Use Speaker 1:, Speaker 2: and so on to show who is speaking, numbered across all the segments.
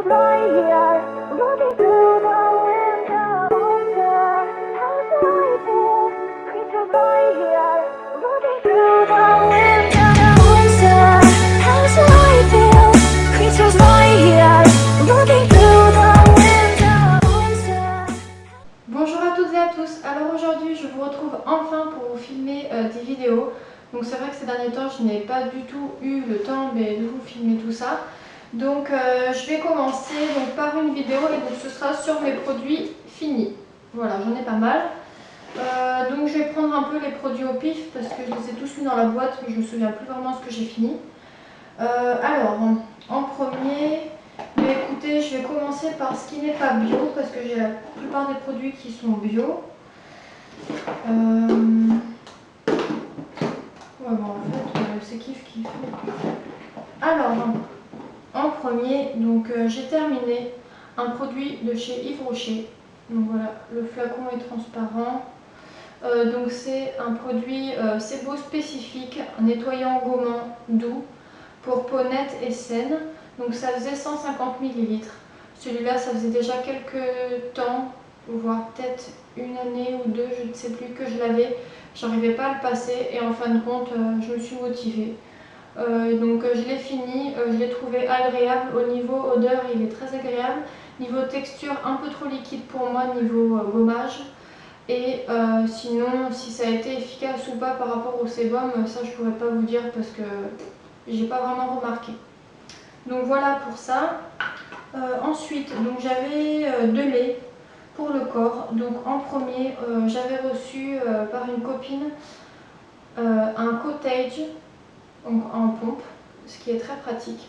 Speaker 1: Creatures lie here, looking through the window. Wonder how I feel. Creatures lie here, looking through the window. Wonder how I feel. Creatures lie here, looking through the window. Wonder.
Speaker 2: Bonjour à toutes et à tous. Alors aujourd'hui je vous retrouve enfin pour vous filmer des vidéos. Donc c'est vrai que ces derniers temps je n'ai pas du tout eu le temps de vous filmer tout ça. Donc je vais commencer par une vidéo et donc ce sera sur mes produits finis. Voilà, j'en ai pas mal. Donc je vais prendre un peu les produits au pif parce que je les ai tous mis dans la boîte mais je me souviens plus vraiment ce que j'ai fini. Alors en premier, mais écoutez, je vais commencer par ce qui n'est pas bio parce que j'ai la plupart des produits qui sont bio. Ouais, bon, en fait, c'est kiff. Alors, en premier, donc j'ai terminé un produit de chez Yves Rocher. Donc voilà, le flacon est transparent. Donc c'est un produit c'est beau spécifique, un nettoyant gommant doux pour peau nette et saine. Donc ça faisait 150 ml. Celui-là, ça faisait déjà quelques temps, voire peut-être une année ou deux, je ne sais plus, que je l'avais. J'arrivais pas à le passer et en fin de compte, je me suis motivée. Donc je l'ai fini, je l'ai trouvé agréable. Au niveau odeur, il est très agréable. Niveau texture, un peu trop liquide pour moi, niveau gommage. Et sinon, si ça a été efficace ou pas par rapport au sébum, ça je pourrais pas vous dire parce que j'ai pas vraiment remarqué. Donc voilà pour ça. Ensuite, donc j'avais de lait pour le corps. Donc en premier, j'avais reçu par une copine un cottage en pompe, ce qui est très pratique.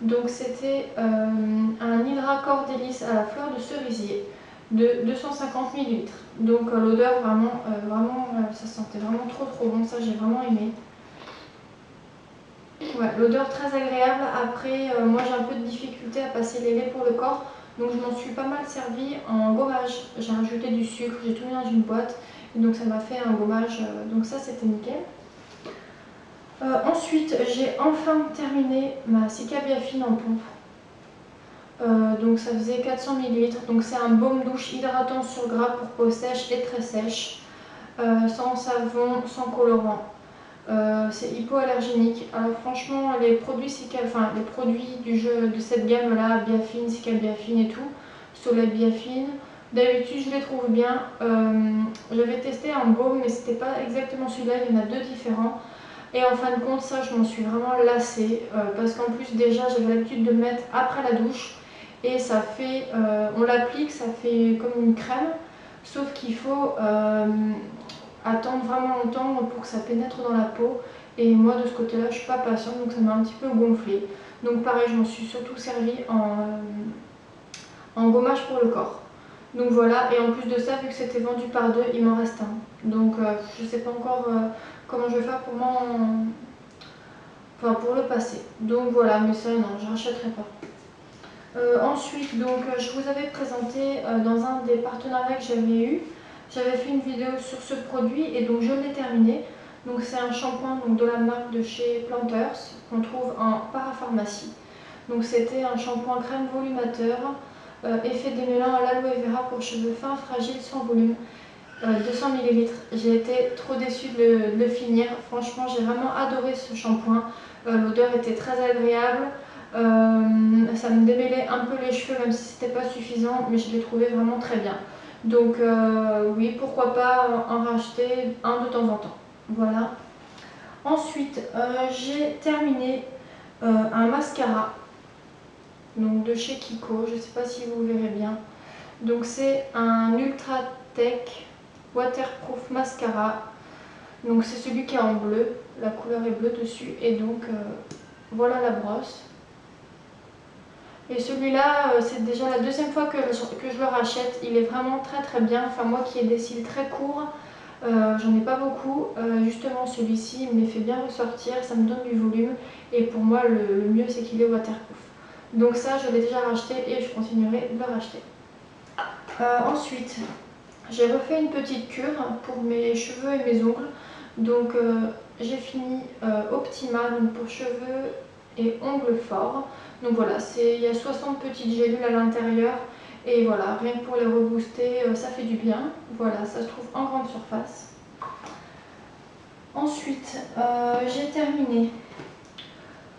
Speaker 2: Donc c'était un Hydra Cordylis à la fleur de cerisier de 250 ml. Donc l'odeur vraiment, ça sentait vraiment trop bon, ça j'ai vraiment aimé. Ouais, l'odeur très agréable. Après, moi j'ai un peu de difficulté à passer les laits pour le corps, donc je m'en suis pas mal servi en gommage. J'ai rajouté du sucre, j'ai tout mis dans une boîte, et donc ça m'a fait un gommage, donc ça c'était nickel. Ensuite, j'ai enfin terminé ma Cicabiafine en pompe. Donc ça faisait 400 ml, donc c'est un baume douche hydratant sur gras pour peau sèche et très sèche, sans savon, sans colorant. C'est hypoallergénique. Alors franchement, les produits du jeu de cette gamme là, Biafine, Cicabiafine et tout, Soleil Biafine, d'habitude je les trouve bien. J'avais testé un baume mais c'était pas exactement celui-là, il y en a deux différents. Et en fin de compte, ça je m'en suis vraiment lassée parce qu'en plus déjà j'avais l'habitude de le mettre après la douche et ça fait, on l'applique, ça fait comme une crème, sauf qu'il faut attendre vraiment longtemps pour que ça pénètre dans la peau. Et moi de ce côté là je suis pas patiente, donc ça m'a un petit peu gonflé. Donc pareil, je m'en suis surtout servi en gommage pour le corps. Donc voilà, et en plus de ça, vu que c'était vendu par deux, il m'en reste un. Donc je sais pas encore comment je vais faire pour pour le passer. Donc voilà, mais ça non, je rachèterai pas. Ensuite, donc je vous avais présenté dans un des partenariats que j'avais eu, j'avais fait une vidéo sur ce produit et donc je l'ai terminé. Donc c'est un shampoing de la marque de chez Planters qu'on trouve en parapharmacie. Donc c'était un shampoing crème volumateur, effet démêlant à l'aloe vera pour cheveux fins, fragiles, sans volume, 200 ml. J'ai été trop déçue de le finir. Franchement, j'ai vraiment adoré ce shampoing. L'odeur était très agréable. Ça me démêlait un peu les cheveux, même si c'était pas suffisant, mais je l'ai trouvé vraiment très bien. Donc oui, pourquoi pas en racheter un de temps en temps. Voilà. Ensuite, j'ai terminé un mascara donc de chez Kiko, je ne sais pas si vous verrez bien. Donc c'est un Ultra Tech Waterproof Mascara. Donc c'est celui qui est en bleu, la couleur est bleue dessus et donc voilà la brosse. Et celui-là, c'est déjà la deuxième fois que je le rachète. Il est vraiment très bien. Enfin moi qui ai des cils très courts, j'en ai pas beaucoup. Justement celui-ci me les fait bien ressortir, ça me donne du volume. Et pour moi le mieux c'est qu'il est waterproof. Donc ça je l'ai déjà racheté et je continuerai de le racheter. Ensuite, j'ai refait une petite cure pour mes cheveux et mes ongles. Donc j'ai fini Optima donc pour cheveux et ongles forts. Donc voilà, il y a 60 petites gélules à l'intérieur. Et voilà, rien que pour les rebooster, ça fait du bien. Voilà, ça se trouve en grande surface. Ensuite, j'ai terminé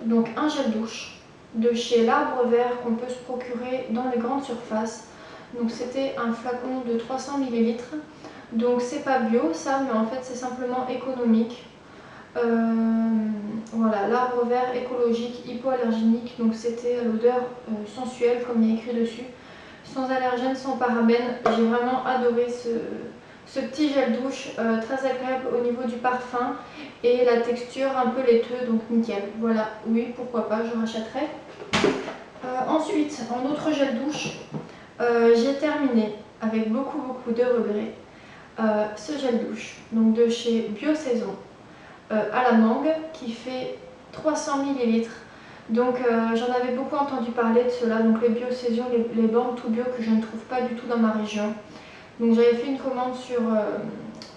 Speaker 2: donc un gel douche de chez l'Arbre Vert qu'on peut se procurer dans les grandes surfaces. Donc c'était un flacon de 300 ml. Donc c'est pas bio ça, mais en fait c'est simplement économique. Voilà, l'Arbre Vert écologique, hypoallergénique. Donc c'était à l'odeur sensuelle comme il est écrit dessus. Sans allergènes, sans parabènes. J'ai vraiment adoré ce petit gel douche, très agréable au niveau du parfum et la texture un peu laiteux, donc nickel. Voilà, oui, pourquoi pas, je rachèterai. Ensuite, en autre gel douche, j'ai terminé avec beaucoup de regrets ce gel douche, donc de chez Biosaison à la mangue qui fait 300 ml. Donc j'en avais beaucoup entendu parler de cela, donc les Biosaison, les bornes tout bio que je ne trouve pas du tout dans ma région. Donc j'avais fait une commande sur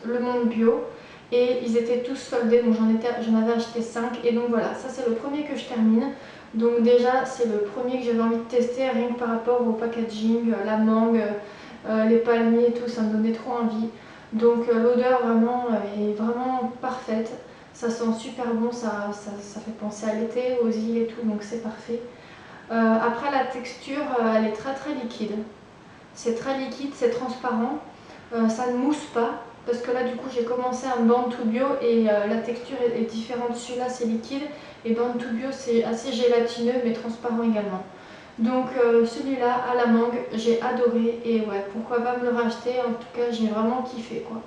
Speaker 2: Le Monde Bio et ils étaient tous soldés, donc j'en avais acheté 5 et donc voilà, ça c'est le premier que je termine. Donc déjà c'est le premier que j'avais envie de tester rien que par rapport au packaging, la mangue, les palmiers et tout, ça me donnait trop envie. Donc l'odeur vraiment est vraiment parfaite, ça sent super bon, ça fait penser à l'été, aux îles et tout, donc c'est parfait. Après la texture, elle est très liquide. C'est très liquide, c'est transparent, ça ne mousse pas parce que là du coup j'ai commencé un Born to Bio et la texture est différente. Celui-là c'est liquide et Born to Bio c'est assez gélatineux mais transparent également. Donc celui-là à la mangue j'ai adoré et ouais, pourquoi pas me le racheter, en tout cas j'ai vraiment kiffé quoi.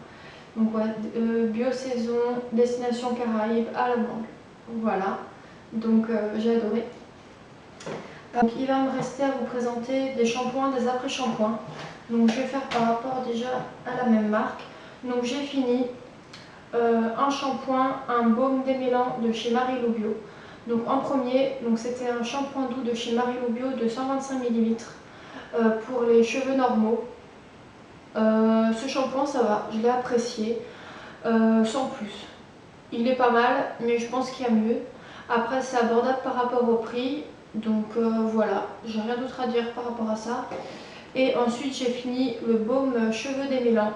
Speaker 2: Donc ouais, Biosaison, destination Caraïbes à la mangue. Voilà, donc j'ai adoré. Donc il va me rester à vous présenter des shampoings, des après-shampoings. Donc je vais faire par rapport déjà à la même marque. Donc j'ai fini un shampoing, un baume démêlant de chez Marilou Bio. Donc en premier, c'était un shampoing doux de chez Marilou Bio de 125 ml pour les cheveux normaux. Ce shampoing ça va, je l'ai apprécié, sans plus. Il est pas mal, mais je pense qu'il y a mieux. Après c'est abordable par rapport au prix. Donc voilà, j'ai rien d'autre à dire par rapport à ça. Et ensuite j'ai fini le baume cheveux démêlant.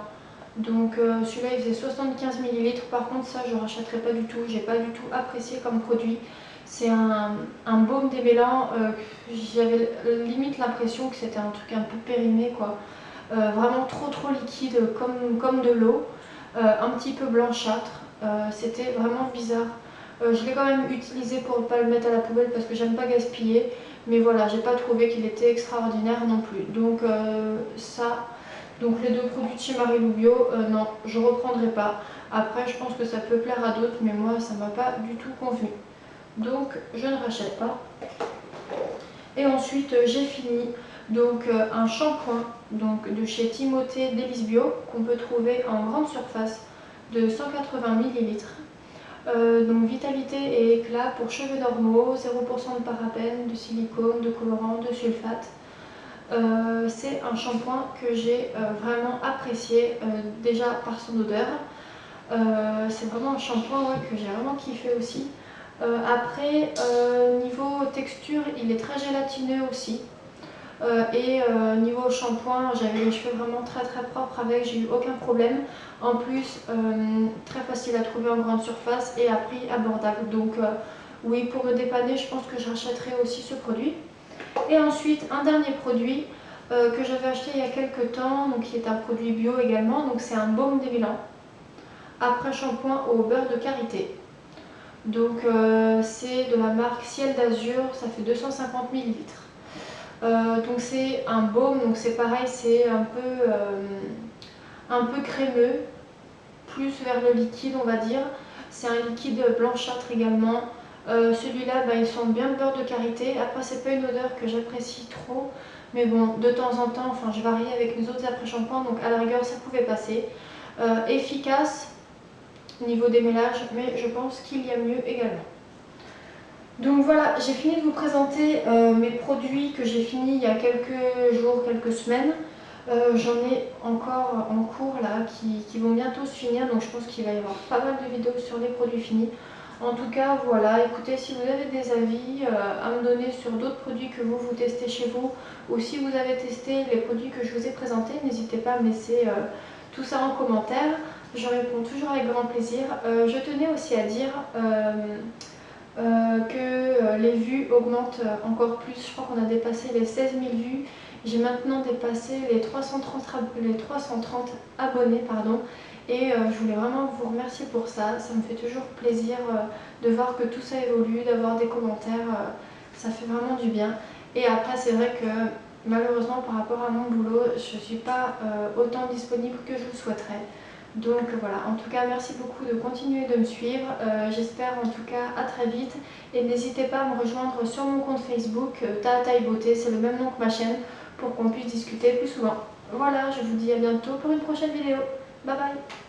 Speaker 2: Donc celui-là il faisait 75 ml. Par contre ça je rachèterai pas du tout, j'ai pas du tout apprécié comme produit. C'est un baume démêlant, j'avais limite l'impression que c'était un truc un peu périmé quoi. Vraiment trop liquide comme de l'eau, un petit peu blanchâtre. C'était vraiment bizarre. Je l'ai quand même utilisé pour ne pas le mettre à la poubelle parce que j'aime pas gaspiller. Mais voilà, j'ai pas trouvé qu'il était extraordinaire non plus. Donc donc les deux produits de chez Marilou Bio, non, je reprendrai pas. Après, je pense que ça peut plaire à d'autres, mais moi, ça m'a pas du tout convenu. Donc, je ne rachète pas. Et ensuite, j'ai fini donc un shampoing de chez Timothée Délice Bio qu'on peut trouver en grande surface de 180 ml. Donc vitalité et éclat pour cheveux normaux, 0% de parabènes, de silicone, de colorant, de sulfate. C'est un shampoing que j'ai vraiment apprécié déjà par son odeur. C'est vraiment un shampoing que j'ai vraiment kiffé aussi. Après, niveau texture, il est très gélatineux aussi. Niveau shampoing, j'avais les cheveux vraiment très propres avec, j'ai eu aucun problème. En plus, très facile à trouver en grande surface et à prix abordable. Donc oui, pour me dépanner, je pense que je rachèterai aussi ce produit. Et ensuite, un dernier produit que j'avais acheté il y a quelques temps, donc qui est un produit bio également. Donc c'est un baume démêlant après shampoing au beurre de karité. Donc c'est de la marque Ciel d'Azur, ça fait 250 ml. Donc c'est un baume, donc c'est pareil, c'est un peu crémeux, plus vers le liquide on va dire. C'est un liquide blanchâtre également. Celui-là il sent bien le beurre de karité. Après c'est pas une odeur que j'apprécie trop, mais bon de temps en temps, enfin je varie avec mes autres après-shampoings, donc à la rigueur ça pouvait passer. Efficace niveau démêlage, mais je pense qu'il y a mieux également. Donc voilà, j'ai fini de vous présenter mes produits que j'ai fini il y a quelques jours, quelques semaines. J'en ai encore en cours là qui vont bientôt se finir, donc je pense qu'il va y avoir pas mal de vidéos sur les produits finis. En tout cas, voilà, écoutez, si vous avez des avis à me donner sur d'autres produits que vous testez chez vous, ou si vous avez testé les produits que je vous ai présentés, n'hésitez pas à me laisser tout ça en commentaire. Je réponds toujours avec grand plaisir. Je tenais aussi à dire que les vues augmentent encore plus. Je crois qu'on a dépassé les 16 000 vues. J'ai maintenant dépassé les 330 abonnés, pardon. Et je voulais vraiment vous remercier pour ça. Ça me fait toujours plaisir de voir que tout ça évolue, d'avoir des commentaires. Ça fait vraiment du bien. Et après, c'est vrai que malheureusement, par rapport à mon boulot, je ne suis pas autant disponible que je le souhaiterais. Donc voilà, en tout cas, merci beaucoup de continuer de me suivre. J'espère en tout cas à très vite. Et n'hésitez pas à me rejoindre sur mon compte Facebook, Taataï Beauté, c'est le même nom que ma chaîne, pour qu'on puisse discuter plus souvent. Voilà, je vous dis à bientôt pour une prochaine vidéo. Bye bye.